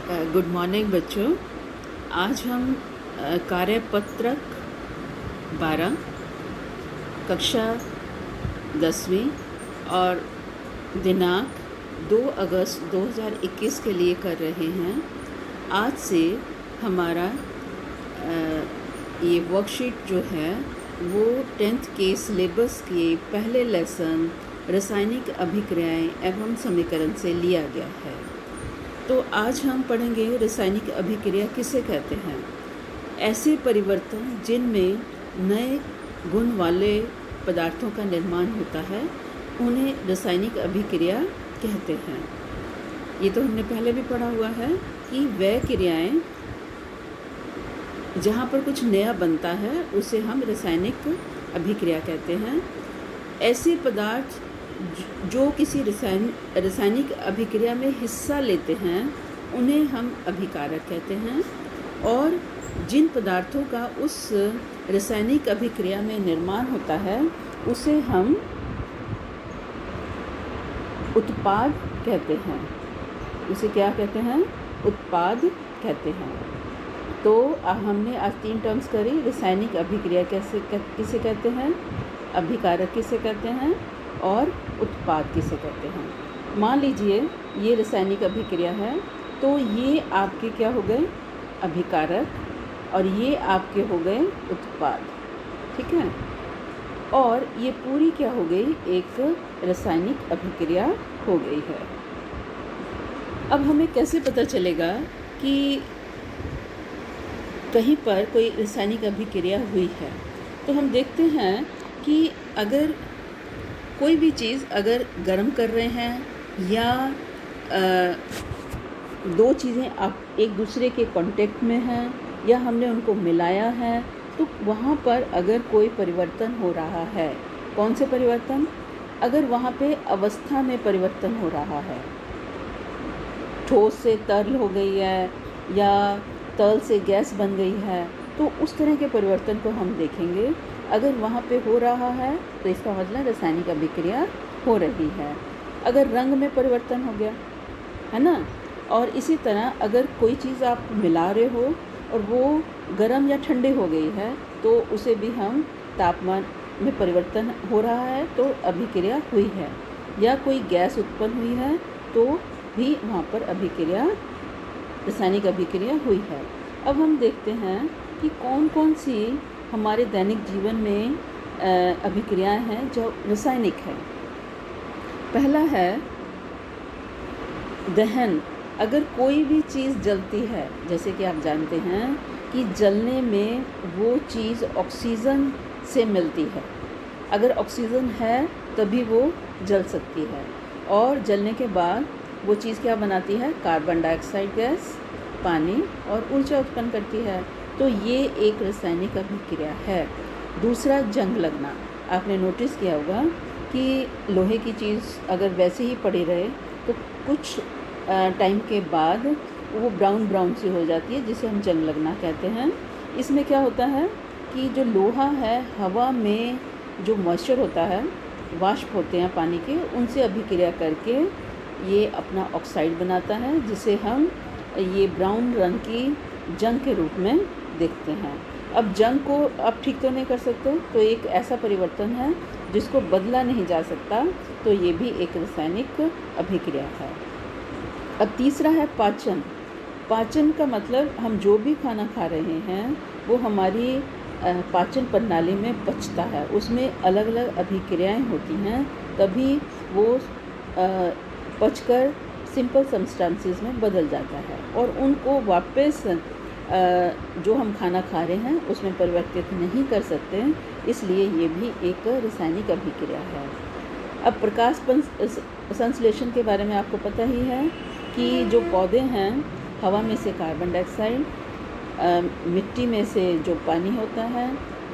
Good morning बच्चों। आज हम कार्यपत्रक 12 कक्षा 10वीं और दिनांक 2 अगस्त 2021 के लिए कर रहे हैं। आज से हमारा ये वर्कशीट जो है वो 10th के सिलेबस के पहले लेसन रासायनिक अभिक्रियाएं एवं समीकरण से लिया गया है। तो आज हम पढ़ेंगे रासायनिक अभिक्रिया किसे कहते हैं। ऐसे परिवर्तन जिनमें नए गुण वाले पदार्थों का निर्माण होता है उन्हें रासायनिक अभिक्रिया कहते हैं। ये तो हमने पहले भी पढ़ा हुआ है कि वह क्रियाएं जहाँ पर कुछ नया बनता है उसे हम रासायनिक अभिक्रिया कहते हैं। ऐसे पदार्थ जो किसी रासायनिक अभिक्रिया में हिस्सा लेते हैं उन्हें हम अभिकारक कहते हैं, और जिन पदार्थों का उस रासायनिक अभिक्रिया में निर्माण होता है उसे हम उत्पाद कहते हैं। उसे क्या कहते हैं? उत्पाद कहते हैं। तो हमने आज 3 टर्म्स करी। रासायनिक अभिक्रिया किसे कहते हैं, अभिकारक किसे कहते हैं और उत्पाद किसे कहते हैं। मान लीजिए ये रासायनिक अभिक्रिया है तो ये आपके क्या हो गए, अभिकारक, और ये आपके हो गए उत्पाद। ठीक है, और ये पूरी क्या हो गई, एक रासायनिक अभिक्रिया हो गई है। अब हमें कैसे पता चलेगा कि कहीं पर कोई रासायनिक अभिक्रिया हुई है? तो हम देखते हैं कि अगर कोई भी चीज़ अगर गर्म कर रहे हैं या दो चीज़ें आप एक दूसरे के कांटेक्ट में हैं या हमने उनको मिलाया है तो वहाँ पर अगर कोई परिवर्तन हो रहा है, कौन से परिवर्तन? अगर वहाँ पे अवस्था में परिवर्तन हो रहा है, ठोस से तरल हो गई है या तरल से गैस बन गई है, तो उस तरह के परिवर्तन को हम देखेंगे। अगर वहाँ पे हो रहा है तो इसका मतलब रासायनिक अभिक्रिया हो रही है। अगर रंग में परिवर्तन हो गया है ना, और इसी तरह अगर कोई चीज़ आप मिला रहे हो और वो गर्म या ठंडे हो गई है तो उसे भी हम तापमान में परिवर्तन हो रहा है तो अभिक्रिया हुई है, या कोई गैस उत्पन्न हुई है तो भी वहाँ पर अभिक्रिया, रासायनिक अभिक्रिया हुई है। अब हम देखते हैं कि कौन कौन सी हमारे दैनिक जीवन में अभिक्रियाएं हैं जो रासायनिक है। पहला है दहन। अगर कोई भी चीज़ जलती है, जैसे कि आप जानते हैं कि जलने में वो चीज़ ऑक्सीजन से मिलती है। अगर ऑक्सीजन है तभी वो जल सकती है, और जलने के बाद वो चीज़ क्या बनाती है, कार्बन डाइऑक्साइड गैस, पानी और ऊर्जा उत्पन्न करती है। तो ये एक रासायनिक अभिक्रिया है। दूसरा जंग लगना। आपने नोटिस किया होगा कि लोहे की चीज़ अगर वैसे ही पड़ी रहे तो कुछ टाइम के बाद वो ब्राउन ब्राउन सी हो जाती है, जिसे हम जंग लगना कहते हैं। इसमें क्या होता है कि जो लोहा है, हवा में जो मॉइस्चर होता है, वाष्प होते हैं पानी के, उनसे अभिक्रिया करके ये अपना ऑक्साइड बनाता है, जिसे हम ये ब्राउन रंग की जंग के रूप में देखते हैं। अब जंग को आप ठीक तो नहीं कर सकते, तो एक ऐसा परिवर्तन है जिसको बदला नहीं जा सकता, तो ये भी एक रासायनिक अभिक्रिया है। अब तीसरा है पाचन। पाचन का मतलब हम जो भी खाना खा रहे हैं वो हमारी पाचन प्रणाली में पचता है, उसमें अलग अलग अभिक्रियाएं होती हैं, तभी वो पचकर सिंपल सब्सटेंसेस में बदल जाता है और उनको वापस जो हम खाना खा रहे हैं उसमें परिवर्तित नहीं कर सकते, इसलिए ये भी एक रासायनिक अभिक्रिया है। अब प्रकाश संश्लेषण के बारे में आपको पता ही है कि जो पौधे हैं, हवा में से कार्बन डाइऑक्साइड, मिट्टी में से जो पानी होता है,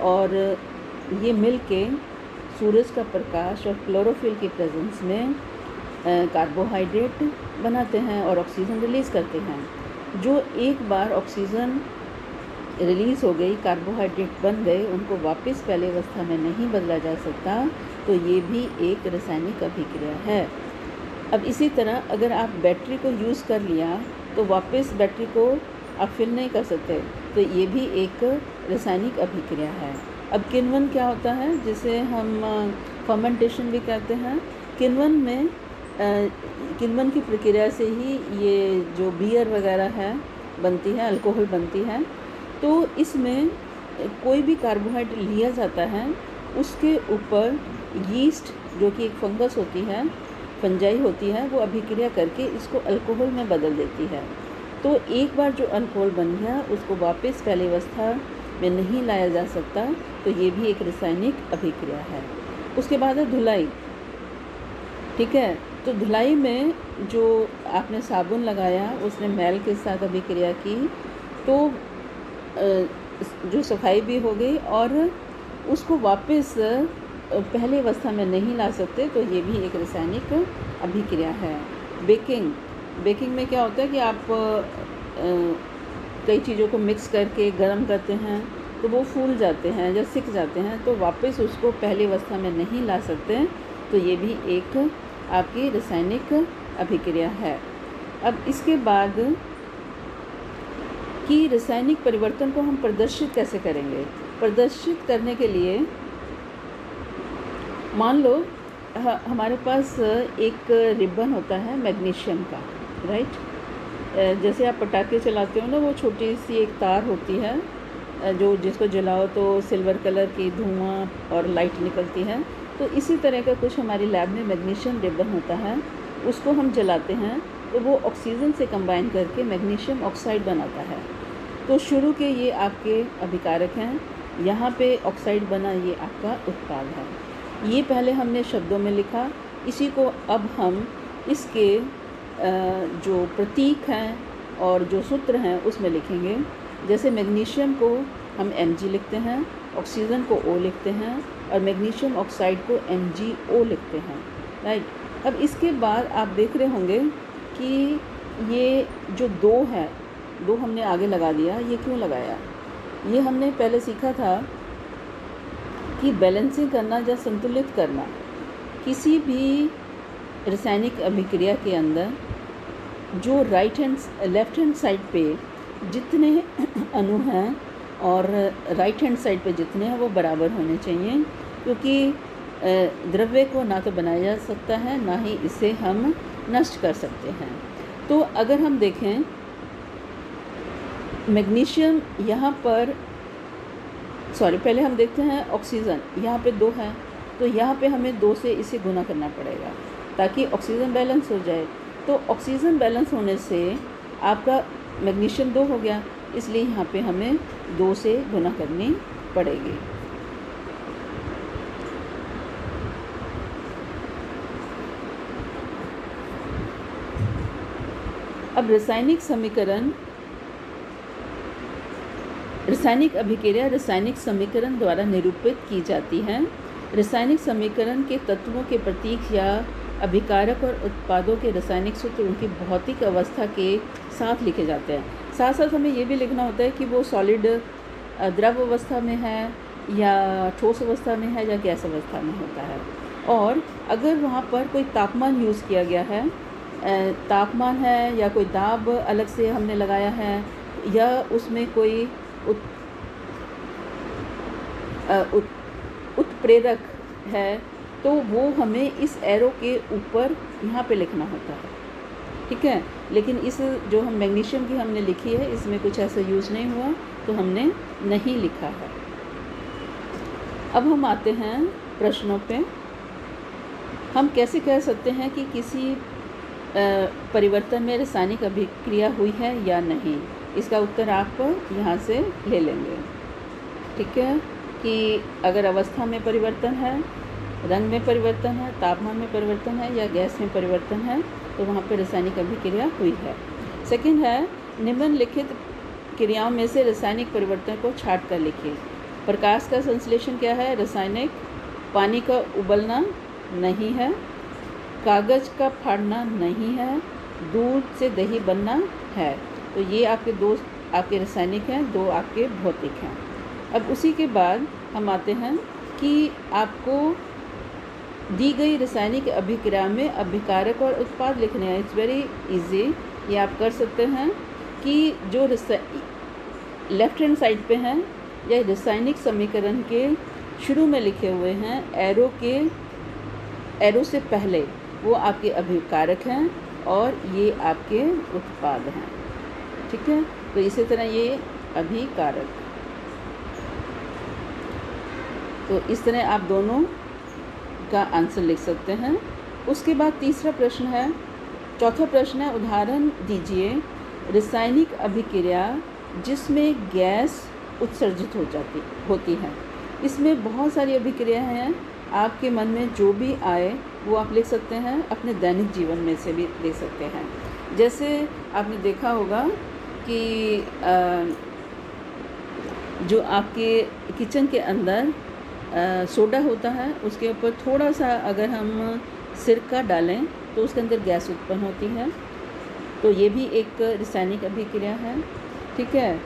और ये मिल के सूरज का प्रकाश और क्लोरोफिल की प्रेजेंस में कार्बोहाइड्रेट बनाते हैं और ऑक्सीजन रिलीज़ करते हैं। जो एक बार ऑक्सीजन रिलीज़ हो गई, कार्बोहाइड्रेट बन गए, उनको वापस पहले अवस्था में नहीं बदला जा सकता, तो ये भी एक रासायनिक अभिक्रिया है। अब इसी तरह अगर आप बैटरी को यूज़ कर लिया तो वापस बैटरी को आप फिल नहीं कर सकते, तो ये भी एक रासायनिक अभिक्रिया है। अब किण्वन क्या होता है, जिसे हम फर्मेंटेशन भी कहते हैं। किण्वन में किण्वन की प्रक्रिया से ही ये जो बियर वगैरह है बनती है, अल्कोहल बनती है। तो इसमें कोई भी कार्बोहाइड्रेट लिया जाता है, उसके ऊपर यीस्ट जो कि एक फंगस होती है, फंजाई होती है, वो अभिक्रिया करके इसको अल्कोहल में बदल देती है। तो एक बार जो अल्कोहल बन गया उसको वापस पहली अवस्था में नहीं लाया जा सकता, तो ये भी एक रासायनिक अभिक्रिया है। उसके बाद है धुलाई। ठीक है, तो धुलाई में जो आपने साबुन लगाया उसने मैल के साथ अभिक्रिया की, तो जो सफाई भी हो गई और उसको वापस पहली अवस्था में नहीं ला सकते, तो ये भी एक रासायनिक अभिक्रिया है। बेकिंग में क्या होता है कि आप कई चीज़ों को मिक्स करके गर्म करते हैं तो वो फूल जाते हैं या सिक जाते हैं, तो वापस उसको पहली अवस्था में नहीं ला सकते, तो ये भी एक आपकी रासायनिक अभिक्रिया है। अब इसके बाद कि रासायनिक परिवर्तन को हम प्रदर्शित कैसे करेंगे। प्रदर्शित करने के लिए मान लो हमारे पास एक रिबन होता है मैग्नीशियम का, राइट। जैसे आप पटाखे चलाते हो ना, वो छोटी सी एक तार होती है जो जिसको जलाओ तो सिल्वर कलर की धुआं और लाइट निकलती है। तो इसी तरह का कुछ हमारी लैब में मैग्नीशियम रिबन होता है, उसको हम जलाते हैं तो वो ऑक्सीजन से कंबाइन करके मैग्नीशियम ऑक्साइड बनाता है। तो शुरू के ये आपके अभिकारक हैं, यहाँ पे ऑक्साइड बना ये आपका उत्पाद है। ये पहले हमने शब्दों में लिखा, इसी को अब हम इसके जो प्रतीक हैं और जो सूत्र हैं उसमें लिखेंगे। जैसे मैग्नीशियम को हम Mg लिखते हैं, ऑक्सीजन को O लिखते हैं और मैग्नीशियम ऑक्साइड को MgO लिखते हैं, राइट। अब इसके बाद आप देख रहे होंगे कि ये जो दो हमने आगे लगा दिया। ये क्यों लगाया, ये हमने पहले सीखा था कि बैलेंसिंग करना या संतुलित करना किसी भी रासायनिक अभिक्रिया के अंदर जो लेफ़्ट हैंड साइड पे जितने अणु हैं और राइट हैंड साइड पे जितने हैं वो बराबर होने चाहिए, क्योंकि द्रव्य को ना तो बनाया जा सकता है ना ही इसे हम नष्ट कर सकते हैं। तो अगर हम देखें मैग्नीशियम यहाँ पर पहले हम देखते हैं ऑक्सीजन, यहाँ पे 2 है, तो यहाँ पे हमें 2 से इसे गुना करना पड़ेगा ताकि ऑक्सीजन बैलेंस हो जाए। तो ऑक्सीजन बैलेंस होने से आपका मैग्नीशियम 2 हो गया, इसलिए यहाँ पे हमें 2 से गुना करनी पड़ेगी। अब रासायनिक अभिक्रिया रासायनिक समीकरण द्वारा निरूपित की जाती है। रासायनिक समीकरण के तत्वों के प्रतीक या अभिकारक और उत्पादों के रासायनिक सूत्र उनकी भौतिक अवस्था के साथ लिखे जाते हैं। साथ साथ हमें ये भी लिखना होता है कि वो सॉलिड द्रव अवस्था में है या ठोस अवस्था में है या गैस अवस्था में होता है। और अगर वहाँ पर कोई तापमान यूज़ किया गया है, तापमान है या कोई दाब अलग से हमने लगाया है या उसमें कोई उत्प्रेरक है, तो वो हमें इस एरो के ऊपर यहाँ पे लिखना होता है, ठीक है। लेकिन इस जो हम मैग्नीशियम की हमने लिखी है इसमें कुछ ऐसा यूज़ नहीं हुआ, तो हमने नहीं लिखा है। अब हम आते हैं प्रश्नों पे। हम कैसे कह सकते हैं कि किसी परिवर्तन में रासायनिक अभिक्रिया हुई है या नहीं। इसका उत्तर आप यहाँ से ले लेंगे, ठीक है, कि अगर अवस्था में परिवर्तन है, रंग में परिवर्तन है, तापमान में परिवर्तन है या गैस में परिवर्तन है, तो वहाँ पर रासायनिक अभिक्रिया हुई है। सेकंड है, निम्नलिखित क्रियाओं में से रासायनिक परिवर्तन को छांट कर लिखिए। प्रकाश का संश्लेषण क्या है, रासायनिक। पानी का उबलना नहीं है। कागज़ का फाड़ना नहीं है। दूध से दही बनना है। तो ये आपके 2 आपके रासायनिक हैं, 2 आपके भौतिक हैं। अब उसी के बाद हम आते हैं कि आपको दी गई रासायनिक अभिक्रिया में अभिकारक और उत्पाद लिखने हैं। It's very easy. ये आप कर सकते हैं कि जो लेफ़्ट हैंड साइड पे हैं या रासायनिक समीकरण के शुरू में लिखे हुए हैं एरो से पहले, वो आपके अभिकारक हैं और ये आपके उत्पाद हैं। ठीक है, तो इसी तरह ये अभिकारक। तो इस तरह आप दोनों का आंसर लिख सकते हैं। उसके बाद तीसरा प्रश्न है, चौथा प्रश्न है, उदाहरण दीजिए रासायनिक अभिक्रिया जिसमें गैस उत्सर्जित होती है। इसमें बहुत सारी अभिक्रिया हैं, आपके मन में जो भी आए वो आप लिख सकते हैं, अपने दैनिक जीवन में से भी लिख सकते हैं। जैसे आपने देखा होगा कि जो आपके किचन के अंदर सोडा होता है, उसके ऊपर थोड़ा सा अगर हम सिरका डालें तो उसके अंदर गैस उत्पन्न होती है। तो ये भी एक रासायनिक अभिक्रिया है। ठीक है,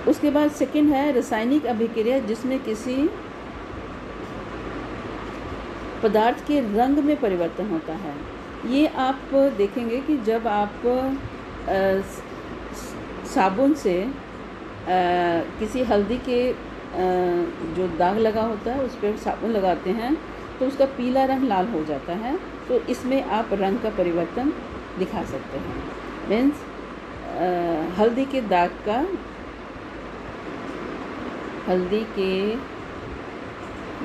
उसके बाद सेकंड है रासायनिक अभिक्रिया जिसमें किसी पदार्थ के रंग में परिवर्तन होता है। ये आप देखेंगे कि जब आप साबुन से किसी हल्दी के जो दाग लगा होता है उस पर साबुन लगाते हैं तो उसका पीला रंग लाल हो जाता है। तो इसमें आप रंग का परिवर्तन दिखा सकते हैं। मीन्स हल्दी के दाग का, हल्दी के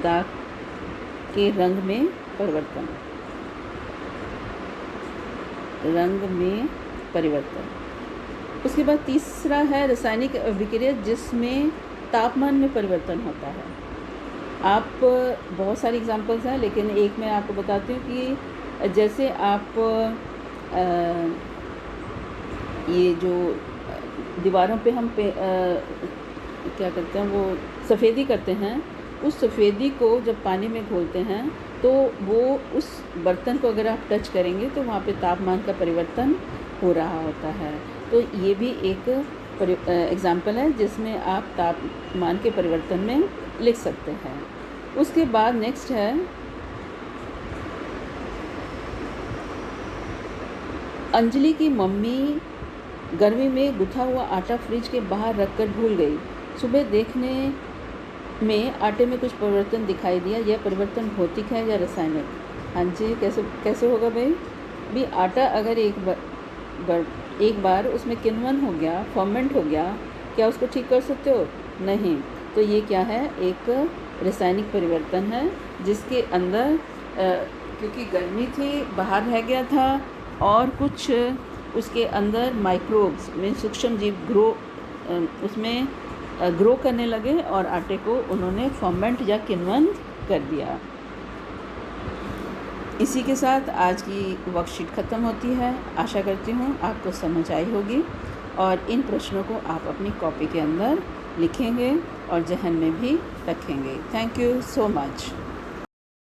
दाग के रंग में परिवर्तन, रंग में परिवर्तन। उसके बाद तीसरा है रासायनिक अभिक्रिया जिसमें तापमान में परिवर्तन होता है। आप बहुत सारी एग्जांपल्स हैं, लेकिन एक मैं आपको बताती हूँ कि जैसे आप ये जो दीवारों पे हम क्या करते हैं, वो सफ़ेदी करते हैं, उस सफ़ेदी को जब पानी में घोलते हैं तो वो उस बर्तन को अगर आप टच करेंगे तो वहाँ पे तापमान का परिवर्तन हो रहा होता है। तो ये भी एक एग्ज़ाम्पल है जिसमें आप तापमान के परिवर्तन में लिख सकते हैं। उसके बाद नेक्स्ट है अंजलि की मम्मी गर्मी में गुथा हुआ आटा फ्रिज के बाहर रखकर भूल गई। सुबह देखने में आटे में कुछ परिवर्तन दिखाई दिया। यह परिवर्तन भौतिक है या रासायनिक? हाँ जी, कैसे होगा भाई? भी आटा अगर एक बार उसमें किण्वन हो गया, फर्मेंट हो गया, क्या उसको ठीक कर सकते हो? नहीं। तो ये क्या है? एक रासायनिक परिवर्तन है जिसके अंदर क्योंकि गर्मी थी, बाहर रह गया था और कुछ उसके अंदर माइक्रोब्स में सूक्ष्म जीव उसमें ग्रो करने लगे और आटे को उन्होंने फर्मेंट या किण्वन कर दिया। इसी के साथ आज की वर्कशीट ख़त्म होती है। आशा करती हूँ आपको समझ आई होगी और इन प्रश्नों को आप अपनी कॉपी के अंदर लिखेंगे और जहन में भी रखेंगे। Thank you so much.